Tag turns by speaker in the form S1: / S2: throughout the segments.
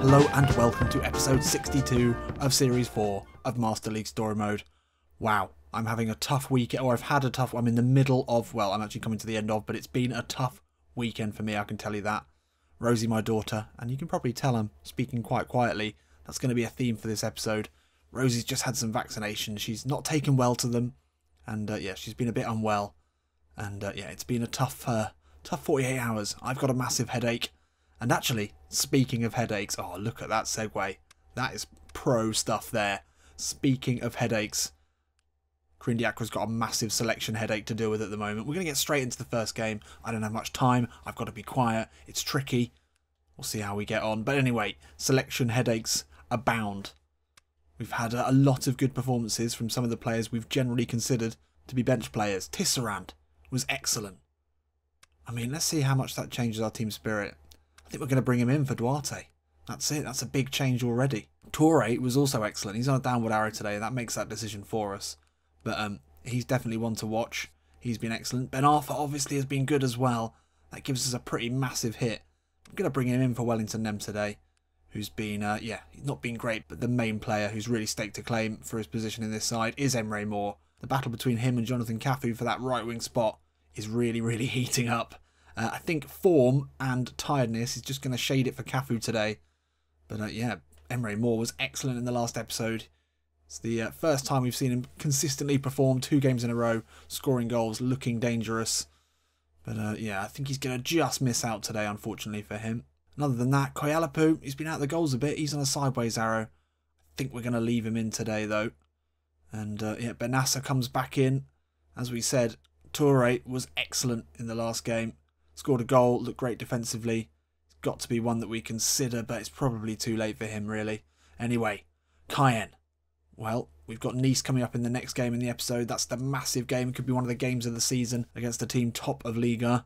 S1: Hello and welcome to episode 62 of Series 4 of Master League Story Mode. Wow, I'm having a tough week, or I've had a tough, I'm in the middle of, well, I'm actually coming to the end of, but it's been a tough weekend for me, I can tell you that. Rosie, my daughter, and you can probably tell I'm speaking quite quietly, that's going to be a theme for this episode. Rosie's just had some vaccinations, she's not taken well to them, and yeah, she's been a bit unwell. And yeah, it's been a tough 48 hours. I've got a massive headache. And actually, speaking of headaches, oh, look at that segue. That is pro stuff there. Speaking of headaches, Corinne Diacre's got a massive selection headache to deal with at the moment. We're going to get straight into the first game. I don't have much time. I've got to be quiet. It's tricky. We'll see how we get on. But anyway, selection headaches abound. We've had a lot of good performances from some of the players we've generally considered to be bench players. Tisserand was excellent. I mean, let's see how much that changes our team spirit. I think we're going to bring him in for Duarte. That's it. That's a big change already. Torre was also excellent. He's on a downward arrow today. That makes that decision for us. But he's definitely one to watch. He's been excellent. Ben Arthur obviously has been good as well. That gives us a pretty massive hit. I'm going to bring him in for Wellington Nem today. Who's been, yeah, he's not been great. But the main player who's really staked a claim for his position in this side is Emre Moore. The battle between him and Jonathan Cafu for that right wing spot is really, really heating up. I think form and tiredness is just going to shade it for Cafu today. But yeah, Emre Moore was excellent in the last episode. It's the first time we've seen him consistently perform 2 games in a row, scoring goals, looking dangerous. But yeah, I think he's going to just miss out today, unfortunately for him. And other than that, Koyalapu, he's been out of the goals a bit. He's on a sideways arrow. I think we're going to leave him in today, though. And yeah, Benassa comes back in. As we said, Toure was excellent in the last game. Scored a goal, looked great defensively. It's got to be one that we consider, but it's probably too late for him, really. Anyway, Cayenne. Well, we've got Nice coming up in the next game in the episode. That's the massive game. It could be one of the games of the season against a team top of Liga.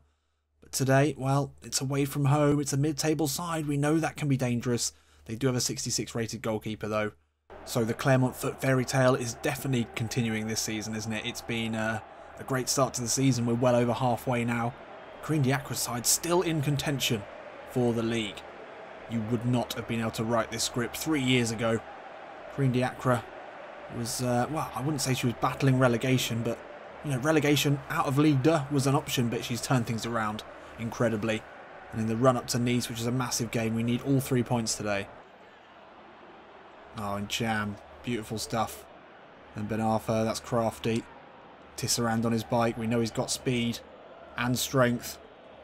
S1: But today, well, it's away from home. It's a mid-table side. We know that can be dangerous. They do have a 66 rated goalkeeper, though. So the Claremont Foot fairy tale is definitely continuing this season, isn't it? It's been a great start to the season. We're well over halfway now. Corinne Diacre's side still in contention for the league. You would not have been able to write this script 3 years ago. Corinne Diacre was, well, I wouldn't say she was battling relegation, but, you know, relegation out of Ligue 2 was an option, but she's turned things around incredibly. And in the run-up to Nice, which is a massive game, we need all 3 points today. Oh, and Jam, beautiful stuff. And Ben Arthur, that's crafty. Tisserand on his bike, we know he's got speed and strength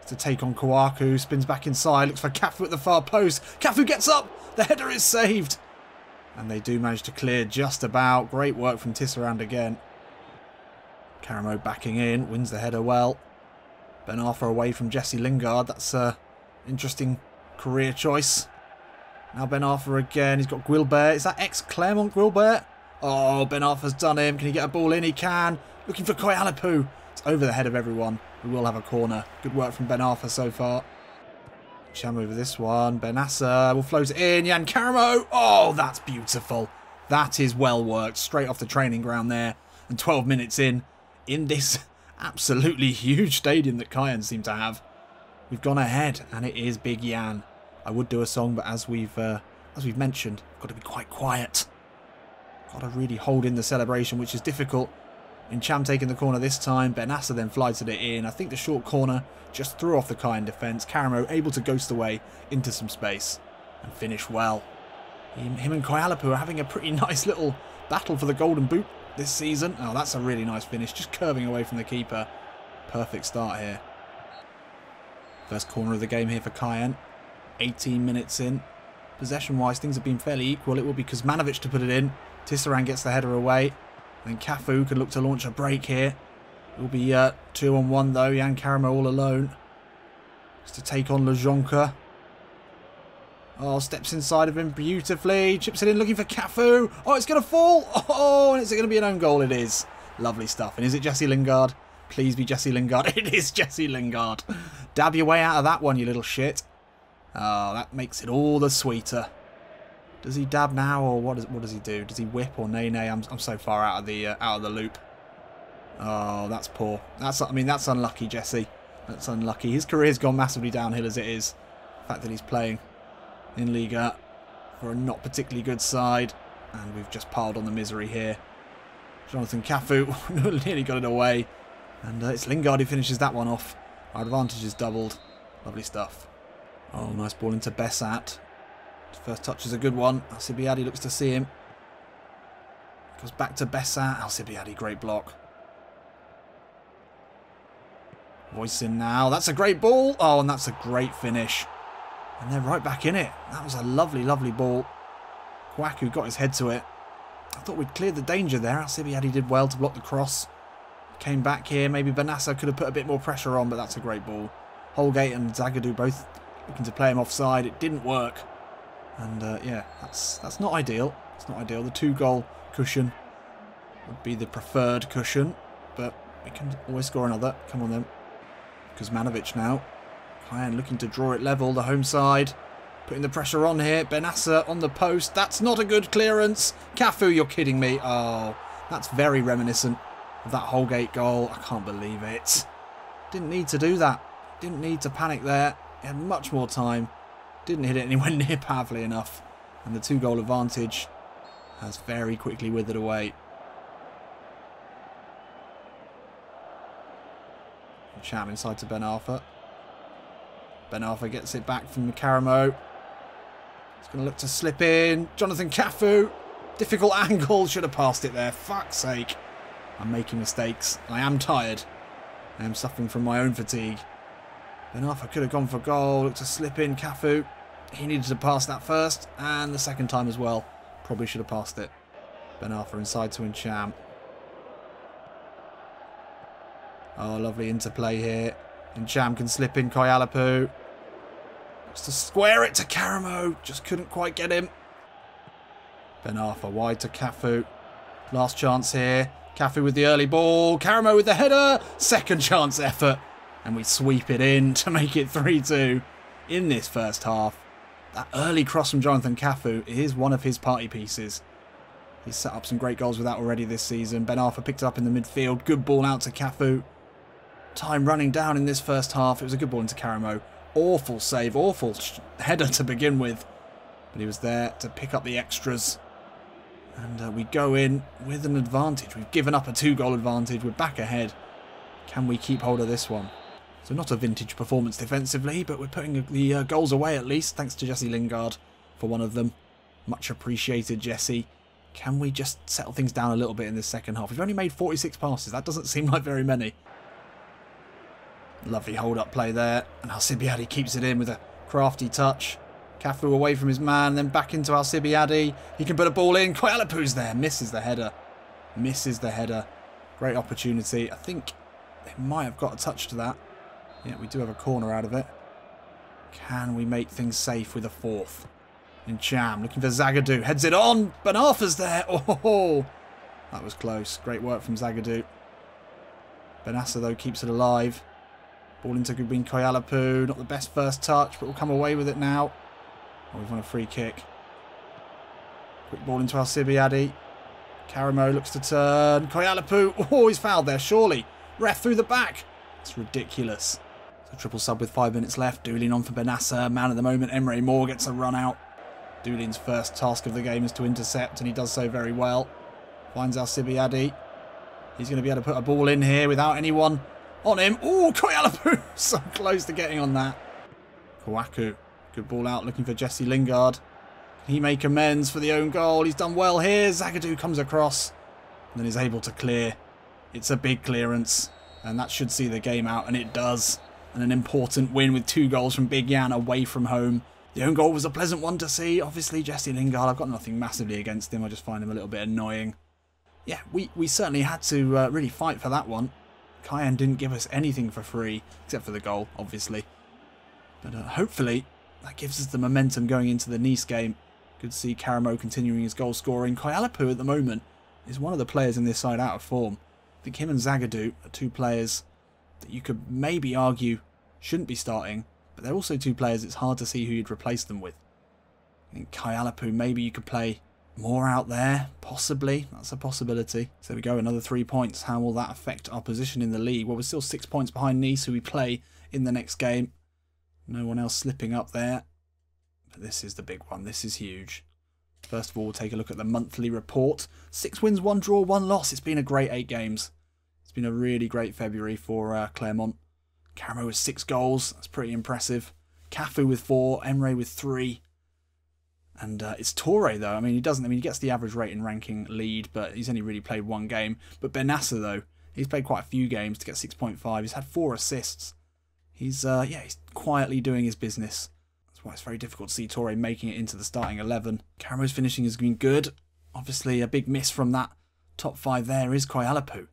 S1: to take on Kawaku. Spins back inside, looks for Cafu at the far post. Cafu gets up, the header is saved. And they do manage to clear just about. Great work from Tisserand again. Karamo backing in, wins the header well. Ben Arthur away from Jesse Lingard, that's an interesting career choice. Now Ben Arthur again, he's got Guilbert. Is that ex-Claremont Guilbert? Oh, Ben Arthur's done him. Can he get a ball in? He can. Looking for Koyalapu. It's over the head of everyone. We will have a corner. Good work from Ben Arthur so far. Cham over this one. Benassa will float it in. Jan Karamo. Oh, that's beautiful. That is well worked. Straight off the training ground there. And 12 minutes in this absolutely huge stadium that Cayenne seem to have. We've gone ahead, and it is Big Jan. I would do a song, but as we've mentioned, got to be quite quiet. Got to really hold in the celebration, which is difficult. In Cham taking the corner this time, Benassa then flighted it in. I think the short corner just threw off the Cayenne defence. Karamo able to ghost away into some space and finish well. Him and Koyalapu are having a pretty nice little battle for the golden boot this season. Oh, that's a really nice finish, just curving away from the keeper. Perfect start here. First corner of the game here for Cayenne. 18 minutes in. Possession-wise, things have been fairly equal. It will be Kuzmanovic to put it in. Tisserand gets the header away. Then Cafu could look to launch a break here. It will be 2-on-1 though. Jan Karamo all alone. Just to take on Lejonka. Oh, steps inside of him beautifully. Chips it in looking for Cafu. Oh, it's going to fall. Oh, and is it going to be an own goal? It is. Lovely stuff. And is it Jesse Lingard? Please be Jesse Lingard. It is Jesse Lingard. Dab your way out of that one, you little shit. Oh, that makes it all the sweeter. Does he dab now, or what does he do? Does he whip or nay? I'm so far out of the loop. Oh, that's poor. That's unlucky, Jesse. That's unlucky. His career's gone massively downhill as it is. The fact that he's playing in Liga. for a not particularly good side. And we've just piled on the misery here. Jonathan Cafu nearly got it away. And it's Lingard who finishes that one off. Our advantage is doubled. Lovely stuff. Oh, nice ball into Bessat. His first touch is a good one. Alcibiade looks to see him. Goes back to Bessat. Alcibiade, great block. Voice in now. That's a great ball. Oh, and that's a great finish. And they're right back in it. That was a lovely, lovely ball. Kwaku got his head to it. I thought we'd cleared the danger there. Alcibiade did well to block the cross. Came back here. Maybe Benassa could have put a bit more pressure on, but that's a great ball. Holgate and Zagadou both looking to play him offside. It didn't work. And yeah, that's not ideal. It's not ideal. The 2-goal cushion would be the preferred cushion, but we can always score another. Come on then. Kuzmanovic now. Kyan looking to draw it level. The home side. Putting the pressure on here. Benassa on the post. That's not a good clearance. Cafu, you're kidding me. Oh, that's very reminiscent of that Holgate goal. I can't believe it. Didn't need to do that. Didn't need to panic there. He had much more time. Didn't hit it anywhere near powerfully enough. And the 2-goal advantage has very quickly withered away. Cham inside to Ben Arthur. Ben Arthur gets it back from Caramo. He's going to look to slip in. Jonathan Cafu. Difficult angle. Should have passed it there. Fuck's sake. I'm making mistakes. I am tired. I am suffering from my own fatigue. Ben Arthur could have gone for goal. Looked to slip in. Cafu. He needed to pass that first. And the second time as well. Probably should have passed it. Ben Arthur inside to Ncham. Oh, lovely interplay here. Ncham can slip in. Koyalapu. Just to square it to Caramo. Just couldn't quite get him. Ben Arthur wide to Cafu. Last chance here. Cafu with the early ball. Caramo with the header. Second chance effort. And we sweep it in to make it 3-2 in this first half. That early cross from Jonathan Cafu is one of his party pieces. He's set up some great goals with that already this season. Ben Arthur picked it up in the midfield. Good ball out to Cafu. Time running down in this first half. It was a good ball into Caramo. Awful save. Awful header to begin with. But he was there to pick up the extras. And we go in with an advantage. We've given up a 2-goal advantage. We're back ahead. Can we keep hold of this one? So not a vintage performance defensively, but we're putting the goals away at least, thanks to Jesse Lingard for one of them. Much appreciated, Jesse. Can we just settle things down a little bit in this second half? We've only made 46 passes. That doesn't seem like very many. Lovely hold-up play there. And Alcibiade keeps it in with a crafty touch. Cafu away from his man, then back into Alcibiade. He can put a ball in. Koyalapu's there. Misses the header. Misses the header. Great opportunity. I think they might have got a touch to that. Yeah, we do have a corner out of it. Can we make things safe with a fourth? Ncham looking for Zagadou. Heads it on. Ben Arthur's there. Oh, that was close. Great work from Zagadou. Benassa, though, keeps it alive. Ball into Gubin Koyalapu. Not the best first touch, but we'll come away with it now. Oh, we've won a free kick. Quick ball into Alcibiade. Caramo looks to turn. Koyalapu. Oh, he's fouled there, surely. Ref through the back. It's ridiculous. So triple sub with 5 minutes left. Doolin on for Benassa. Man at the moment, Emre Moore gets a run out. Doolin's first task of the game is to intercept, and he does so very well. Finds Alcibiade. He's going to be able to put a ball in here without anyone on him. Oh, Koyalapu. So close to getting on that. Kawaku. Good ball out, looking for Jesse Lingard. Can he make amends for the own goal? He's done well here. Zagadou comes across and then is able to clear. It's a big clearance, and that should see the game out, and it does. And an important win with 2 goals from Big Yan away from home. The own goal was a pleasant one to see. Obviously, Jesse Lingard, I've got nothing massively against him. I just find him a little bit annoying. Yeah, we certainly had to really fight for that one. Kyan didn't give us anything for free, except for the goal, obviously. But hopefully, that gives us the momentum going into the Nice game. Good to see Caramo continuing his goal scoring. Koyalapu at the moment is one of the players in this side out of form. I think him and Zagadou are 2 players that you could maybe argue shouldn't be starting, but they're also 2 players it's hard to see who you'd replace them with. I think Koyalapu, maybe you could play more out there, possibly. That's a possibility. So there we go, another 3 points. How will that affect our position in the league? Well, we're still 6 points behind Nice, who we play in the next game. No one else slipping up there. But this is the big one. This is huge. First of all, we'll take a look at the monthly report. 6 wins, 1 draw, 1 loss. It's been a great 8 games. It's been a really great February for Clermont. Caramo with 6 goals. That's pretty impressive. Cafu with 4. Emre with 3. And it's Torre, though. I mean, he gets the average rating ranking lead, but he's only really played 1 game. But Benassa, though, he's played quite a few games to get 6.5. He's had 4 assists. He's quietly doing his business. That's why it's very difficult to see Torre making it into the starting 11. Caramo's finishing has been good. Obviously, a big miss from that top 5 there is Koyalapu.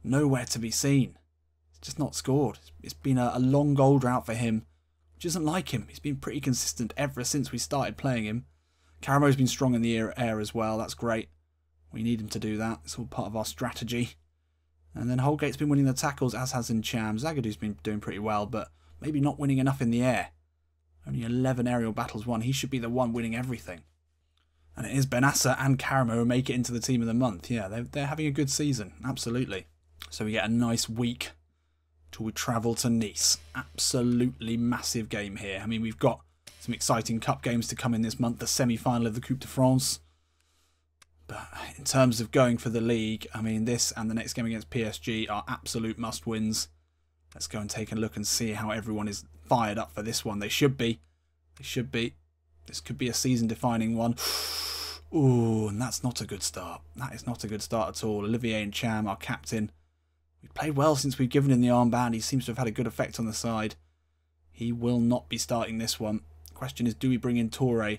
S1: Nowhere to be seen. He's just not scored. It's been a long goal drought for him, which isn't like him. He's been pretty consistent ever since we started playing him. Caramo's been strong in the air as well. That's great. We need him to do that. It's all part of our strategy. And then Holgate's been winning the tackles, as has Ncham. Zagadu's been doing pretty well, but maybe not winning enough in the air. Only 11 aerial battles won. He should be the one winning everything. And it is Benassa and Caramo who make it into the team of the month. Yeah, they're having a good season. Absolutely. So we get a nice week till we travel to Nice. Absolutely massive game here. I mean, we've got some exciting cup games to come in this month. The semi-final of the Coupe de France. But in terms of going for the league, I mean, this and the next game against PSG are absolute must-wins. Let's go and take a look and see how everyone is fired up for this one. They should be. They should be. This could be a season-defining one. Ooh, and that's not a good start. That is not a good start at all. Olivier Ncham, our captain. We've played well since we've given him the armband. He seems to have had a good effect on the side. He will not be starting this one. The question is, do we bring in Torre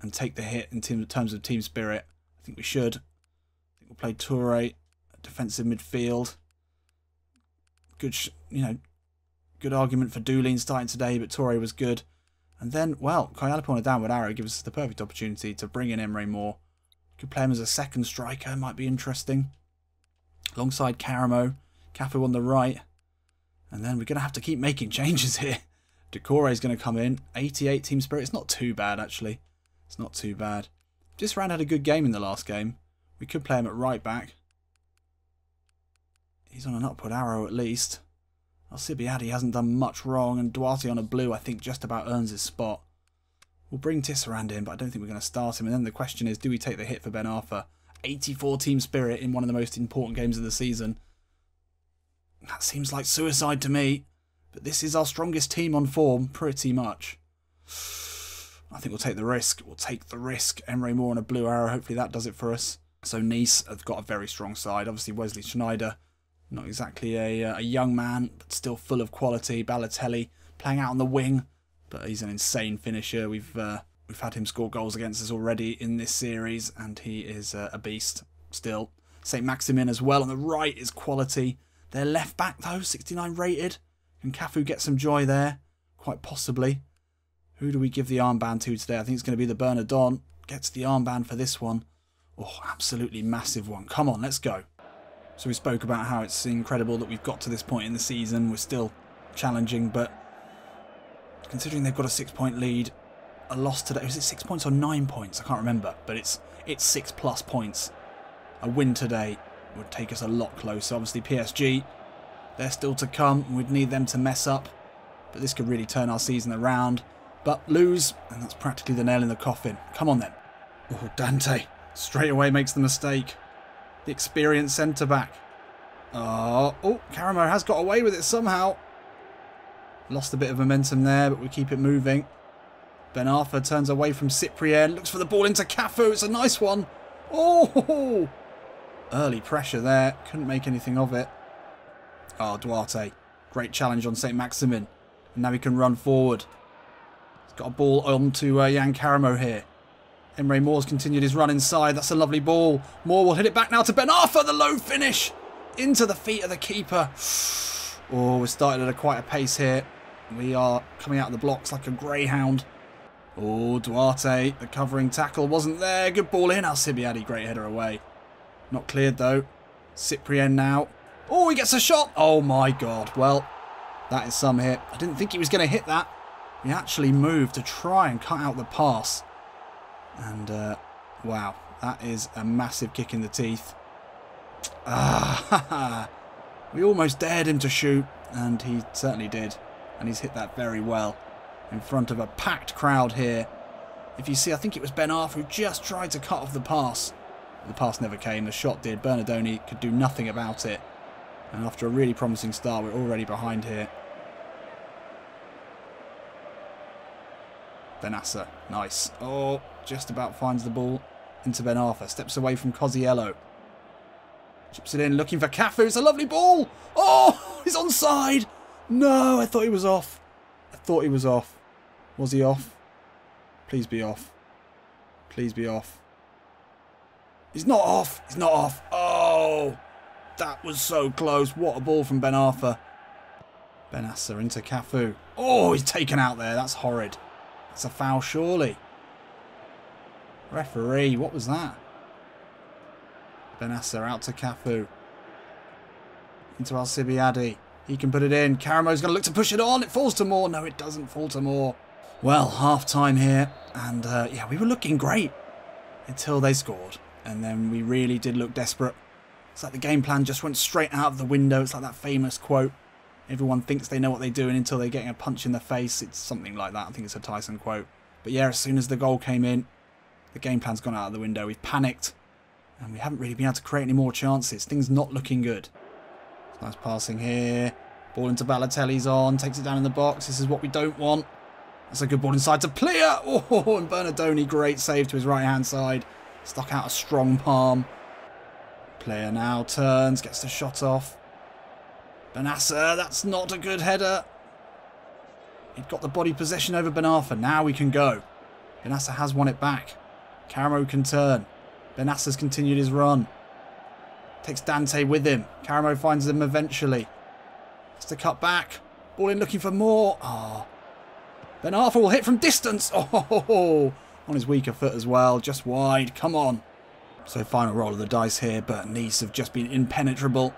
S1: and take the hit in terms of team spirit? I think we should. I think we'll play Torre, defensive midfield. Good, good argument for Doolin starting today, but Torre was good. And then, well, Koyalapu on a downward arrow gives us the perfect opportunity to bring in Emre Moore. Could play him as a second striker, might be interesting. Alongside Caramo, Cafu on the right. And then we're going to have to keep making changes here. Decore is going to come in. 88 team spirit. It's not too bad, actually. It's not too bad. Disran had a good game in the last game. We could play him at right back. He's on an upward arrow at least. Alcibiade hasn't done much wrong, and Duarte on a blue I think just about earns his spot. We'll bring Tisserand in, but I don't think we're going to start him. And then the question is, do we take the hit for Ben Arthur? 84 team spirit in one of the most important games of the season. That seems like suicide to me. But this is our strongest team on form, pretty much. I think we'll take the risk. We'll take the risk. Emre Moore on a blue arrow. Hopefully that does it for us. So Nice have got a very strong side. Obviously Wesley Schneider, not exactly a young man, but still full of quality. Balotelli playing out on the wing, but he's an insane finisher. We've had him score goals against us already in this series, and he is a beast still. St. Maximin as well on the right is quality. Their left back though, 69 rated. Can Cafu get some joy there? Quite possibly. Who do we give the armband to today? I think it's going to be the Bernardon. Gets the armband for this one. Oh, absolutely massive one. Come on, let's go. So we spoke about how it's incredible that we've got to this point in the season. We're still challenging, but considering they've got a 6-point lead, a loss today, was it 6 points or 9 points? I can't remember, but it's 6+ points. A win today would take us a lot closer. Obviously PSG, they're still to come. We'd need them to mess up, but this could really turn our season around. But lose, and that's practically the nail in the coffin. Come on then. Oh, Dante straight away makes the mistake. The experienced centre-back. Oh, Caramo has got away with it somehow. Lost a bit of momentum there, but we keep it moving. Ben Arthur turns away from Cyprien. Looks for the ball into Cafu. It's a nice one. Oh! Early pressure there. Couldn't make anything of it. Oh, Duarte. Great challenge on St. Maximin. And now he can run forward. He's got a ball on to Jan Caramo here. Emre Moore's continued his run inside. That's a lovely ball. Moore will hit it back now to Ben Arthur. The low finish into the feet of the keeper. Oh, we're starting at quite a pace here. We are coming out of the blocks like a greyhound. Oh, Duarte, the covering tackle wasn't there. Good ball in. Alcibiade, great header away. Not cleared though. Cyprien now. Oh, he gets a shot. Oh my God. Well, that is some hit. I didn't think he was going to hit that. He actually moved to try and cut out the pass. And, wow, that is a massive kick in the teeth. We almost dared him to shoot, and he certainly did. And he's hit that very well in front of a packed crowd here If you see, I think it was Ben Arthur who just tried to cut off the pass. The pass never came, the shot did. Bernardoni could do nothing about it. And after a really promising start, we're already behind here. Benassa, nice. Oh, just about finds the ball into Ben Arthur. Steps away from Cosiello. Chips it in, looking for Cafu. It's a lovely ball. Oh, he's onside. No, I thought he was off. I thought he was off. Was he off? Please be off. Please be off. He's not off. He's not off. Oh, that was so close. What a ball from Ben Arthur. Benassa into Cafu. Oh, he's taken out there. That's horrid. That's a foul, surely. Referee, what was that? Benassa out to Cafu. Into Alcibiade. He can put it in. Caramo's going to look to push it on. It falls to Moore. No, it doesn't fall to Moore. Well, half time here. And yeah, we were looking great until they scored. And then we really did look desperate. It's like the game plan just went straight out of the window. It's like that famous quote. Everyone thinks they know what they're doing until they're getting a punch in the face. It's something like that. I think it's a Tyson quote. But yeah, as soon as the goal came in, the game plan's gone out of the window. We've panicked. And we haven't really been able to create any more chances. Things not looking good. Nice passing here. Ball into Balotelli's on. Takes it down in the box. This is what we don't want. That's a good ball inside to Plea. Oh, and Bernardoni, great save to his right-hand side. Stuck out a strong palm. Plea now turns. Gets the shot off. Benassa, that's not a good header. He'd got the body possession over Ben Arthur. Now we can go. Benassa has won it back. Caramo can turn. Benassa's continued his run. Takes Dante with him. Caramo finds him eventually. Has to cut back. Ball in looking for more. Oh. Ben Arthur will hit from distance. Oh, on his weaker foot as well. Just wide. Come on. So final roll of the dice here. But Nice have just been impenetrable.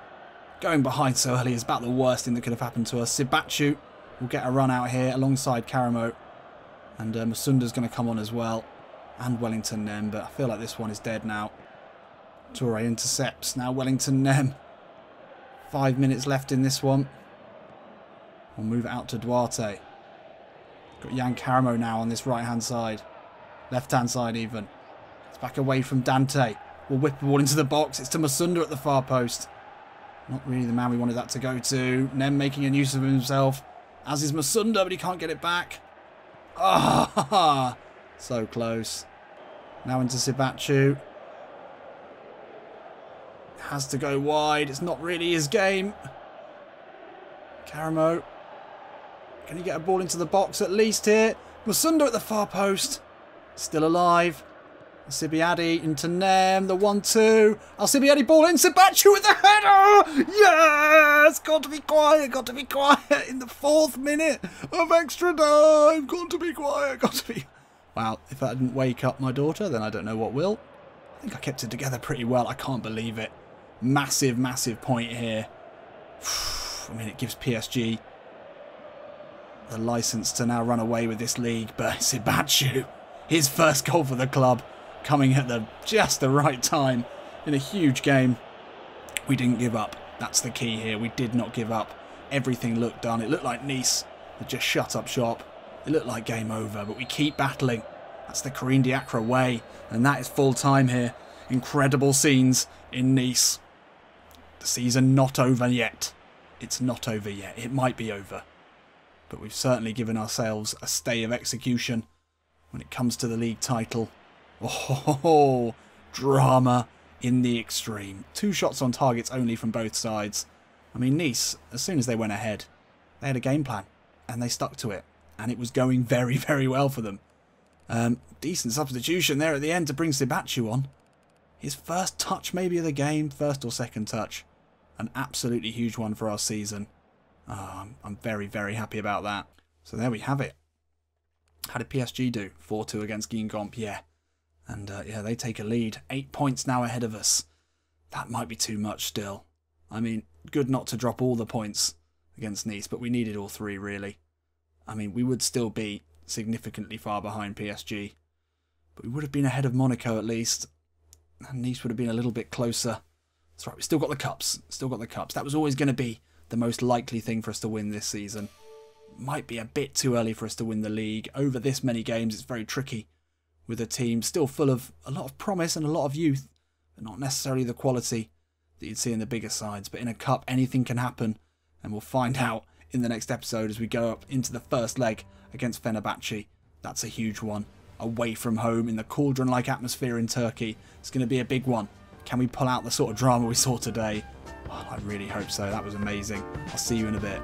S1: Going behind so early is about the worst thing that could have happened to us. Sibachu will get a run out here alongside Caramo. And Masunda's going to come on as well. And Wellington Nem. But I feel like this one is dead now. Toure intercepts. Now Wellington Nem. 5 minutes left in this one. We'll move it out to Duarte. Got Jan Caramo now on this right-hand side. Left-hand side even. It's back away from Dante. We'll whip the ball into the box. It's to Masunda at the far post. Not really the man we wanted that to go to. Nem making a use of himself. As is Masunda, but he can't get it back. Ah, so close. Now into Sibachu. Has to go wide. It's not really his game. Caramo. Can he get a ball into the box at least here? Masunda at the far post. Still alive. Alcibiade into Nem. The 1-2. Alcibiade ball in. Sibachu with the header. Yes! Got to be quiet. Got to be quiet in the 4th minute of extra time. Got to be quiet. Got to be... Wow, if that didn't wake up my daughter, then I don't know what will. I think I kept it together pretty well. I can't believe it. Massive, massive point here. I mean, it gives PSG the licence to now run away with this league. But Sibachu, his first goal for the club, coming at just the right time in a huge game. We didn't give up. That's the key here. We did not give up. Everything looked done. It looked like Nice had just shut up shop. It looked like game over, but we keep battling. That's the Corinne Diacre way, and that is full time here. Incredible scenes in Nice. The season not over yet. It's not over yet. It might be over. But we've certainly given ourselves a stay of execution when it comes to the league title. Oh, drama in the extreme. 2 shots on targets only from both sides. I mean, Nice, as soon as they went ahead, they had a game plan and they stuck to it. And it was going very, very well for them. Decent substitution there at the end to bring Sibachu on. His first touch maybe of the game, first or second touch. An absolutely huge one for our season. Oh, I'm very, very happy about that. So there we have it. How did PSG do? 4-2 against Guingamp, yeah. And yeah, they take a lead. 8 points now ahead of us. That might be too much still. I mean, good not to drop all the points against Nice, but we needed all 3 really. I mean, we would still be significantly far behind PSG. But we would have been ahead of Monaco at least. And Nice would have been a little bit closer. That's right, we still got the cups. Still got the cups. That was always going to be the most likely thing for us to win this season. Might be a bit too early for us to win the league. Over this many games, it's very tricky with a team still full of a lot of promise and a lot of youth, but not necessarily the quality that you'd see in the bigger sides. But in a cup, anything can happen, and we'll find out in the next episode as we go up into the first leg against Fenerbahce. That's a huge one. Away from home in the cauldron-like atmosphere in Turkey. It's going to be a big one. Can we pull out the sort of drama we saw today? Well, I really hope so. That was amazing. I'll see you in a bit.